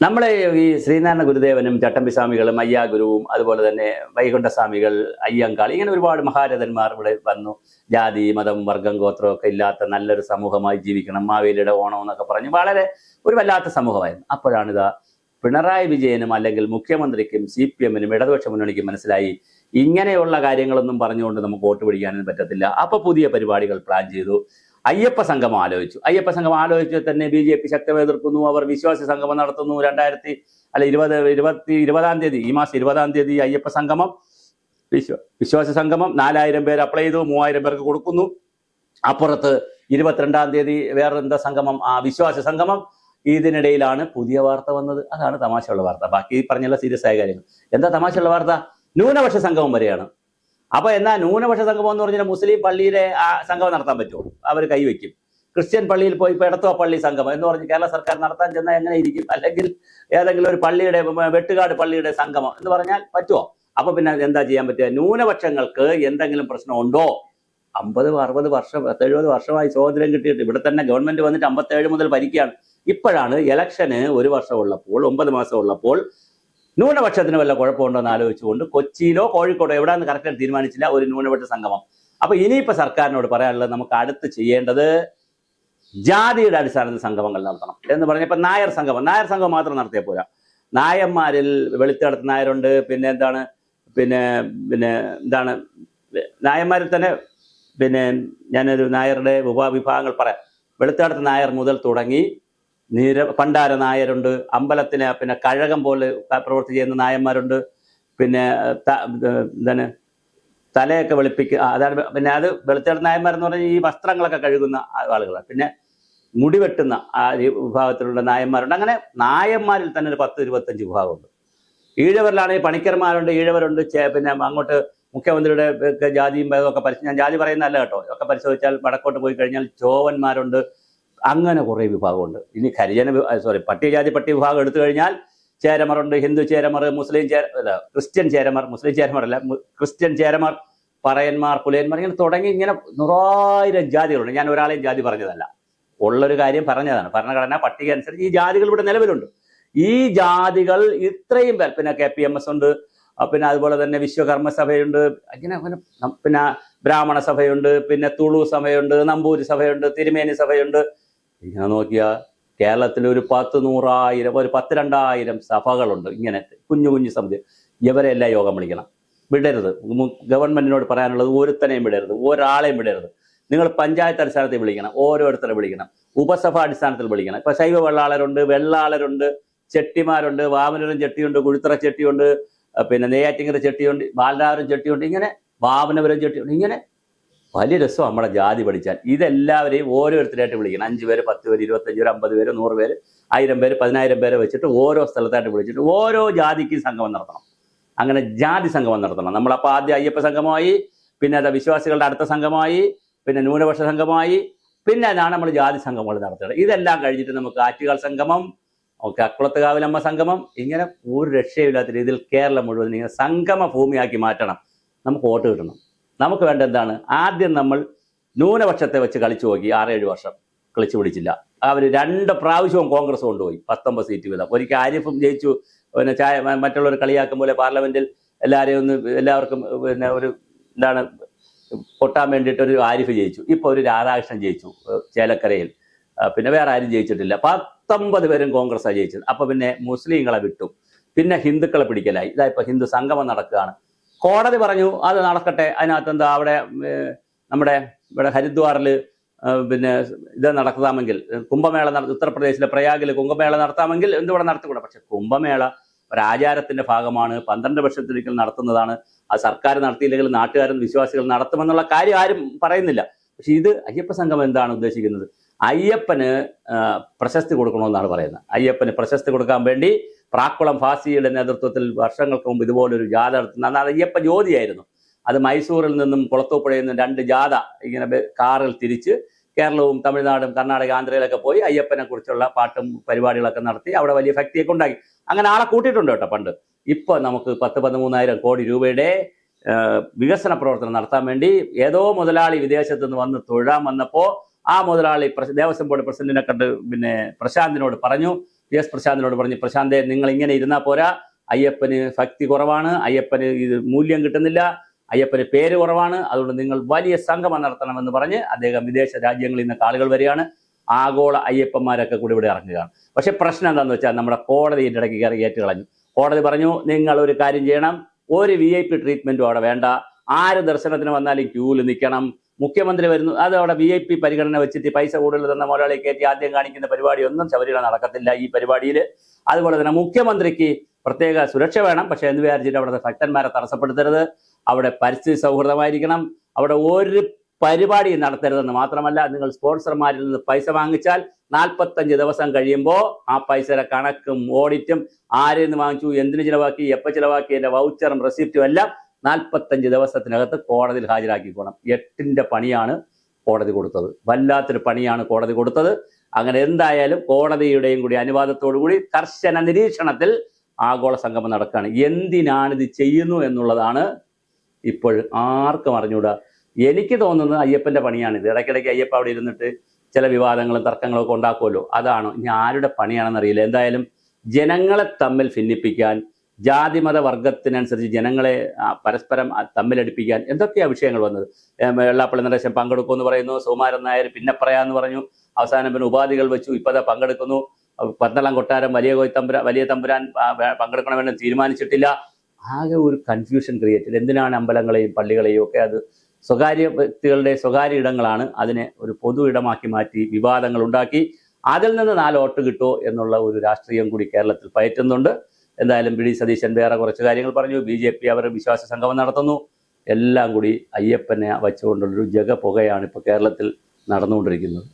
നമ്മളെ ഈ ശ്രീനാരായണ ഗുരുദേവനും ചട്ടമ്പിസ്വാമികളും അയ്യാഗുരുവും അതുപോലെ തന്നെ വൈകുണ്ഠസ്വാമികൾ, അയ്യങ്കാൾ, ഇങ്ങനെ ഒരുപാട് മഹാരഥന്മാർ ഇവിടെ വന്നു. ജാതി മതം വർഗം ഗോത്രം ഒക്കെ ഇല്ലാത്ത നല്ലൊരു സമൂഹമായി ജീവിക്കണം, മാവേലിയുടെ ഓണം എന്നൊക്കെ പറഞ്ഞ് വളരെ ഒരു വല്ലാത്ത സമൂഹമായിരുന്നു. അപ്പോഴാണിതാ പിണറായി വിജയനും അല്ലെങ്കിൽ മുഖ്യമന്ത്രിക്കും CPM-നും ഇടതുപക്ഷ മുന്നണിക്കും മനസ്സിലായി ഇങ്ങനെയുള്ള കാര്യങ്ങളൊന്നും പറഞ്ഞുകൊണ്ട് നമുക്ക് വോട്ട് പിടിക്കാനൊന്നും പറ്റത്തില്ല. അപ്പൊ പുതിയ പരിപാടികൾ പ്ലാൻ ചെയ്തു. അയ്യപ്പ സംഗമം ആലോചിച്ചു. അയ്യപ്പ സംഗമം ആലോചിച്ച് തന്നെ BJP ശക്തമായി എതിർക്കുന്നു. അവർ വിശ്വാസി സംഗമം നടത്തുന്നു. 2020 തീയതി, ഈ മാസം 20 തീയതി അയ്യപ്പ സംഗമം, വിശ്വാസി സംഗമം. 4000 പേര് അപ്ലൈ ചെയ്തു, 3000 പേർക്ക് കൊടുക്കുന്നു. അപ്പുറത്ത് 22 തീയതി വേറെന്താ സംഗമം, വിശ്വാസി സംഗമം. ഇതിനിടയിലാണ് പുതിയ വാർത്ത വന്നത്. അതാണ് തമാശയുള്ള വാർത്ത. ബാക്കി പറഞ്ഞുള്ള സീരിയസ് ആയ കാര്യങ്ങൾ. എന്താ തമാശയുള്ള വാർത്ത? ന്യൂനപക്ഷ സംഗമം വരെയാണ്. അപ്പൊ എന്നാ ന്യൂനപക്ഷ സംഗമം എന്ന് പറഞ്ഞാൽ മുസ്ലിം പള്ളിയിലെ സംഗമം നടത്താൻ പറ്റുമോ? അവർ കൈവയ്ക്കും. ക്രിസ്ത്യൻ പള്ളിയിൽ പോയി ഇപ്പൊ എടത്വ പള്ളി സംഗമം എന്ന് പറഞ്ഞ് കേരള സർക്കാർ നടത്താൻ ചെന്നാൽ എങ്ങനെ ഇരിക്കും? അല്ലെങ്കിൽ ഏതെങ്കിലും ഒരു പള്ളിയുടെ, വെട്ടുകാട് പള്ളിയുടെ സംഗമം എന്ന് പറഞ്ഞാൽ പറ്റുമോ? അപ്പൊ പിന്നെ എന്താ ചെയ്യാൻ പറ്റുക? ന്യൂനപക്ഷങ്ങൾക്ക് എന്തെങ്കിലും പ്രശ്നമുണ്ടോ? 50, 60 വർഷം, 70 വർഷമായി സ്വാതന്ത്ര്യം കിട്ടിയിട്ട് ഇവിടെ തന്നെ ഗവൺമെന്റ് വന്നിട്ട് 57 മുതൽ ഭരിക്കുകയാണ്. ഇപ്പോഴാണ് ഇലക്ഷന് 1 വർഷം ഉള്ളപ്പോൾ, 9 മാസം ഉള്ളപ്പോൾ ന്യൂനപക്ഷത്തിന് വല്ല കുഴപ്പമുണ്ടോ എന്ന് ആലോചിച്ചുകൊണ്ട് കൊച്ചിയിലോ കോഴിക്കോടോ എവിടെയാണെന്ന് കറക്റ്റായിട്ട് തീരുമാനിച്ചില്ല, ഒരു ന്യൂനപക്ഷ സംഗമം. അപ്പൊ ഇനിയിപ്പോ സർക്കാരിനോട് പറയാനുള്ളത്, നമുക്ക് അടുത്ത് ചെയ്യേണ്ടത് ജാതിയുടെ അടിസ്ഥാനത്തിൽ സംഗമങ്ങൾ നടത്തണം എന്ന് പറഞ്ഞപ്പോ നായർ സംഗമം മാത്രം നടത്തിയാൽ പോരാ. നായന്മാരിൽ വെളുത്തടത്ത് നായരുണ്ട്, പിന്നെ എന്താണ്, പിന്നെ നായന്മാരിൽ തന്നെ ഞാനൊരു നായരുടെ ഉപവിഭാഗങ്ങൾ പറയാം. വെളുത്തടത്ത് നായർ മുതൽ തുടങ്ങി പണ്ടാര നായരുണ്ട്, അമ്പലത്തിന് കഴകം പോലെ പ്രവൃത്തി ചെയ്യുന്ന നായന്മാരുണ്ട്, പിന്നെ തലയൊക്കെ വെളുപ്പിക്കുക, അതാണ്. പിന്നെ അത് വെളുത്തടത്ത് നായന്മാരെന്ന് പറഞ്ഞാൽ ഈ വസ്ത്രങ്ങളൊക്കെ കഴുകുന്ന ആളുകളാണ്. പിന്നെ മുടി വെട്ടുന്ന വിഭാഗത്തിലുള്ള നായന്മാരുണ്ട്. അങ്ങനെ നായന്മാരിൽ തന്നെ ഒരു 10-25 വിഭാഗമുണ്ട്. ഈഴവരിലാണെങ്കിൽ പണിക്കർമാരുണ്ട്, ഈഴവരുണ്ട്. പിന്നെ അങ്ങോട്ട് മുഖ്യമന്ത്രിയുടെ ജാതിയും ഒക്കെ ഞാൻ ജാതി പറയുന്നതല്ല കേട്ടോ, ഒക്കെ പരിശോധിച്ചാൽ വടക്കോട്ട് പോയി കഴിഞ്ഞാൽ ചോവന്മാരുണ്ട്. അങ്ങനെ കുറേ വിഭാഗമുണ്ട്. ഇനി പട്ടികജാതി വിഭാഗം എടുത്തു കഴിഞ്ഞാൽ ചേരമറുണ്ട്, ഹിന്ദു ചേരമർ, ക്രിസ്ത്യൻ ചേരമർ, മുസ്ലിം ചേരമറല്ല, ക്രിസ്ത്യൻ ചേരമർ, പറയന്മാർ, പുലയന്മാർ, ഇങ്ങനെ തുടങ്ങി ഇങ്ങനെ 100,000 ജാതികളുണ്ട്. ഞാൻ ഒരാളെയും ജാതി പറഞ്ഞതല്ല, ഉള്ളൊരു കാര്യം പറഞ്ഞതാണ്. ഭരണഘടന പട്ടിക അനുസരിച്ച് ഈ ജാതികൾ ഇവിടെ നിലവിലുണ്ട്. ഈ ജാതികൾ ഇത്രയും പേർ, പിന്നെ KPMS ഉണ്ട്, പിന്നെ അതുപോലെ തന്നെ വിശ്വകർമ്മ സഭയുണ്ട്, അങ്ങനെ പിന്നെ ബ്രാഹ്മണ സഭയുണ്ട്, പിന്നെ തുളു സഭയുണ്ട്, നമ്പൂരി സഭയുണ്ട്, തിരുമേനി സഭയുണ്ട്. ഇങ്ങനെ നോക്കിയാൽ കേരളത്തിൽ ഒരു 10,100,000, ഒരു 10,000-2,000 സഭകളുണ്ട്. ഇങ്ങനെ കുഞ്ഞു സമിതി. ഇവരെല്ലാം യോഗം വിളിക്കണം. വിടരുത്. ഗവൺമെന്റിനോട് പറയാനുള്ളത്, ഒരുത്തനെയും വിടരുത്, ഒരാളെയും വിടരുത്. നിങ്ങൾ പഞ്ചായത്ത് അടിസ്ഥാനത്തിൽ വിളിക്കണം, ഓരോരുത്തരെ വിളിക്കണം, ഉപസഭ അടിസ്ഥാനത്തിൽ വിളിക്കണം. ഇപ്പൊ ശൈവ വെള്ളാളരുണ്ട്, ചെട്ടിമാരുണ്ട്, വാമനരും ചെട്ടിയുണ്ട്, കുഴുത്തറ ചെട്ടിയുണ്ട്, പിന്നെ നെയ്യാറ്റിങ്കര ചെട്ടിയുണ്ട്, ബാലരാവരം ചെട്ടിയുണ്ട്, ഇങ്ങനെ വാമനപുരം ചെട്ടിയുണ്ട്. ഇങ്ങനെ വലിയ രസം നമ്മുടെ ജാതി പഠിച്ചാൽ. ഇതെല്ലാവരെയും ഓരോരുത്തരായിട്ട് വിളിക്കണം. 5 പേര്, 10 പേര്, 25 പേര്, 50 പേര്, 100 പേര്, 1000 പേര്, 10,000 പേരെ വെച്ചിട്ട് ഓരോ സ്ഥലത്തായിട്ട് വിളിച്ചിട്ട് ഓരോ ജാതിക്കും സംഗമം നടത്തണം. അങ്ങനെ ജാതി സംഗമം നടത്തണം. നമ്മളപ്പോൾ ആദ്യം അയ്യപ്പ സംഗമമായി, പിന്നെ അത് വിശ്വാസികളുടെ അടുത്ത സംഘമായി, പിന്നെ ന്യൂനപക്ഷ സംഘമായി, പിന്നെ അതാണ് നമ്മൾ ജാതി സംഗമങ്ങൾ നടത്തുന്നത്. ഇതെല്ലാം കഴിഞ്ഞിട്ട് നമുക്ക് ആറ്റുകാൽ സംഗമം, അക്കുളത്തുകാവിലമ്മ സംഗമം, ഇങ്ങനെ ഒരു രക്ഷയില്ലാത്ത രീതിയിൽ കേരളം മുഴുവൻ ഇങ്ങനെ സംഗമ ഭൂമിയാക്കി മാറ്റണം. നമുക്ക് വോട്ട് കിട്ടണം. നമുക്ക് വേണ്ട എന്താണ്? ആദ്യം നമ്മൾ ന്യൂനപക്ഷത്തെ വെച്ച് കളിച്ചു നോക്കി. 6-7 വർഷം കളിച്ചു പിടിച്ചില്ല. അവർ 2 പ്രാവശ്യവും കോൺഗ്രസ് കൊണ്ടുപോയി 19 സീറ്റ് വീതം. ഒരിക്കൽ ആരിഫും ജയിച്ചു. പിന്നെ മറ്റുള്ളവർ കളിയാക്കും പോലെ പാർലമെന്റിൽ എല്ലാവർക്കും പിന്നെ ഒരു പൊട്ടാൻ വേണ്ടിയിട്ട് ഒരു ആരിഫ് ജയിച്ചു. ഇപ്പോൾ ഒരു രാധാകൃഷ്ണൻ ജയിച്ചു ചേലക്കരയിൽ. പിന്നെ വേറെ ആരും ജയിച്ചിട്ടില്ല. 19 പേരും കോൺഗ്രസ്സാണ് ജയിച്ചത്. അപ്പൊ പിന്നെ മുസ്ലിങ്ങളെ വിട്ടു, പിന്നെ ഹിന്ദുക്കളെ പിടിക്കലായി. ഇതാ ഇപ്പൊ ഹിന്ദു സംഗമം നടക്കുകയാണ്. കോടതി പറഞ്ഞു അത് നടക്കട്ടെ. അതിനകത്ത് എന്താ, അവിടെ ഇവിടെ ഹരിദ്വാറിൽ പിന്നെ ഇത് നടത്താമെങ്കിൽ, കുംഭമേള ഉത്തർപ്രദേശിലെ പ്രയാഗിൽ കുംഭമേള നടത്താമെങ്കിൽ എന്തുകൂടെ നടത്തിക്കൂടെ? പക്ഷെ കുംഭമേള ഒരാചാരത്തിന്റെ ഭാഗമാണ്, 12 വർഷത്തിലൊരിക്കൽ നടത്തുന്നതാണ്. അത് സർക്കാർ നടത്തിയില്ലെങ്കിൽ നാട്ടുകാരും വിശ്വാസികൾ നടത്തുമെന്നുള്ള കാര്യം ആരും പറയുന്നില്ല. പക്ഷെ ഇത് അയ്യപ്പ സംഘം എന്താണ് ഉദ്ദേശിക്കുന്നത്? അയ്യപ്പന് പ്രശസ്തി കൊടുക്കണമെന്നാണ് പറയുന്നത്. അയ്യപ്പന് പ്രശസ്തി കൊടുക്കാൻ വേണ്ടി പ്രാക്കുളം ഫാസിയുടെ നേതൃത്വത്തിൽ വർഷങ്ങൾക്ക് മുമ്പ് ഇതുപോലൊരു ജാഥ നടത്തുന്ന, അത് അയ്യപ്പ ജ്യോതിയായിരുന്നു. അത് മൈസൂരിൽ നിന്നും കുളത്തൂപ്പുഴയിൽ നിന്നും 2 ജാഥ ഇങ്ങനെ കാറിൽ തിരിച്ച് കേരളവും തമിഴ്നാടും കർണാടക ആന്ധ്രയിലൊക്കെ പോയി അയ്യപ്പനെ കുറിച്ചുള്ള പാട്ടും പരിപാടികളൊക്കെ നടത്തി അവിടെ വലിയ ഭക്തിയൊക്കെ ഉണ്ടാക്കി. അങ്ങനെ ആളെ കൂട്ടിയിട്ടുണ്ട് കേട്ടോ പണ്ട്. ഇപ്പൊ നമുക്ക് 10-13,000 കോടി രൂപയുടെ വികസന പ്രവർത്തനം നടത്താൻ വേണ്ടി ഏതോ മുതലാളി വിദേശത്ത് നിന്ന് വന്ന് തൊഴാൻ വന്നപ്പോൾ ആ മുതലാളി ദേവസ്വം ബോർഡ് പ്രസിഡന്റിനെ കണ്ട് പിന്നെ പ്രശാന്തിനോട് പറഞ്ഞു, എസ് പ്രശാന്തിനോട് പറഞ്ഞു, പ്രശാന്തേ നിങ്ങൾ ഇങ്ങനെ ഇരുന്നാൽ പോരാ, അയ്യപ്പന് ഭക്തി കുറവാണ്, അയ്യപ്പന് ഇത് മൂല്യം കിട്ടുന്നില്ല, അയ്യപ്പന് പേര് കുറവാണ്, അതുകൊണ്ട് നിങ്ങൾ വലിയ സംഗമം നടത്തണമെന്ന് പറഞ്ഞ് അദ്ദേഹം വിദേശ രാജ്യങ്ങളിൽ നിന്നൊക്കെ ആളുകൾ വരികയാണ്. ആഗോള അയ്യപ്പന്മാരൊക്കെ കൂടി ഇവിടെ ഇറങ്ങുകയാണ്. പക്ഷെ പ്രശ്നം എന്താണെന്ന് വെച്ചാൽ നമ്മുടെ കോടതി ഇതിൻ്റെ ഇടയ്ക്ക് കയറി ഏറ്റുകളഞ്ഞു. കോടതി പറഞ്ഞു, നിങ്ങൾ ഒരു കാര്യം ചെയ്യണം, ഒരു VIP ട്രീറ്റ്മെന്റും അവിടെ വേണ്ട, ആര് ദർശനത്തിന് വന്നാലും ക്യൂവിൽ നിൽക്കണം, മുഖ്യമന്ത്രി വരുന്നു അത് അവിടെ VIP പരിഗണന വെച്ചിട്ട് പൈസ കൂടുതൽ തന്ന മുതലാളി കയറ്റി ആദ്യം കാണിക്കുന്ന പരിപാടിയൊന്നും ശബരിമല നടക്കത്തില്ല ഈ പരിപാടിയിൽ. അതുപോലെ തന്നെ മുഖ്യമന്ത്രിക്ക് പ്രത്യേക സുരക്ഷ വേണം, പക്ഷെ എന്ന് വിചാരിച്ചിട്ട് അവിടുത്തെ ഭക്തന്മാരെ തടസ്സപ്പെടുത്തരുത്, അവിടെ പരിസ്ഥിതി സൗഹൃദമായിരിക്കണം, അവിടെ ഒരു പരിപാടി നടത്തരുതെന്ന് മാത്രമല്ല, നിങ്ങൾ സ്പോൺസർമാരിൽ നിന്ന് പൈസ വാങ്ങിച്ചാൽ 45 ദിവസം കഴിയുമ്പോൾ ആ പൈസയുടെ കണക്കും ഓഡിറ്റും ആരിൽ നിന്ന് വാങ്ങിച്ചു, എന്തിനു ചിലവാക്കി, എപ്പോൾ ചിലവാക്കി, എൻ്റെ വൗച്ചറും റെസിപ്റ്റും എല്ലാം 45 ദിവസത്തിനകത്ത് കോടതിയിൽ ഹാജരാക്കിക്കോണം. 8ന്റെ പണിയാണ് കോടതി കൊടുത്തത്. വല്ലാത്തൊരു പണിയാണ് കോടതി കൊടുത്തത്. അങ്ങനെ എന്തായാലും കോടതിയുടെയും കൂടി അനുവാദത്തോടു കൂടി കർശന നിരീക്ഷണത്തിൽ ആഗോള സംഗമം നടക്കുകയാണ്. എന്തിനാണിത് ചെയ്യുന്നു എന്നുള്ളതാണ് ഇപ്പോൾ ആർക്കും അറിഞ്ഞൂടാ. എനിക്ക് തോന്നുന്നത് അയ്യപ്പന്റെ പണിയാണിത്. ഇടയ്ക്കിടയ്ക്ക് അയ്യപ്പ അവിടെ ഇരുന്നിട്ട് ചില വിവാദങ്ങളും തർക്കങ്ങളും ഒക്കെ ഉണ്ടാക്കുമല്ലോ, അതാണോ ഇനി ആരുടെ പണിയാണെന്ന് അറിയില്ല. എന്തായാലും ജനങ്ങളെ തമ്മിൽ ഭിന്നിപ്പിക്കാൻ, ജാതിമത വർഗത്തിനനുസരിച്ച് ജനങ്ങളെ പരസ്പരം തമ്മിലടിപ്പിക്കാൻ എന്തൊക്കെയാ വിഷയങ്ങൾ വന്നത്. വെള്ളാപ്പള്ളി നടേശൻ പങ്കെടുക്കുമെന്ന് പറയുന്നു, സുകുമാരൻ നായർ പിന്നെ പറയാമെന്ന് പറഞ്ഞു, അവസാനം പിന്നെ ഉപാധികൾ വെച്ചു, ഇപ്പതാ പങ്കെടുക്കുന്നു. പന്തളം കൊട്ടാരം വലിയ തമ്പുരാൻ പങ്കെടുക്കണമെന്ന് തീരുമാനിച്ചിട്ടില്ല. ആകെ ഒരു കൺഫ്യൂഷൻ ക്രിയേറ്റ് ചെയ്ത്. എന്തിനാണ് അമ്പലങ്ങളെയും പള്ളികളെയും ഒക്കെ അത് സ്വകാര്യ വ്യക്തികളുടെ സ്വകാര്യ ഇടങ്ങളാണ്, അതിനെ ഒരു പൊതു ഇടമാക്കി മാറ്റി വിവാദങ്ങൾ ഉണ്ടാക്കി അതിൽ നിന്ന് 4 വോട്ട് കിട്ടുമോ എന്നുള്ള ഒരു രാഷ്ട്രീയം കൂടി കേരളത്തിൽ പയറ്റുന്നുണ്ട്. എന്തായാലും വി. ഡി. സതീശൻ വേറെ കുറച്ച് കാര്യങ്ങൾ പറഞ്ഞു, BJP അവർ വിശ്വാസ സംഗമം നടത്തുന്നു. എല്ലാം കൂടി അയ്യപ്പനെ വച്ചുകൊണ്ടുള്ളൊരു ജഗപുകയാണ് ഇപ്പോൾ കേരളത്തിൽ നടന്നുകൊണ്ടിരിക്കുന്നത്.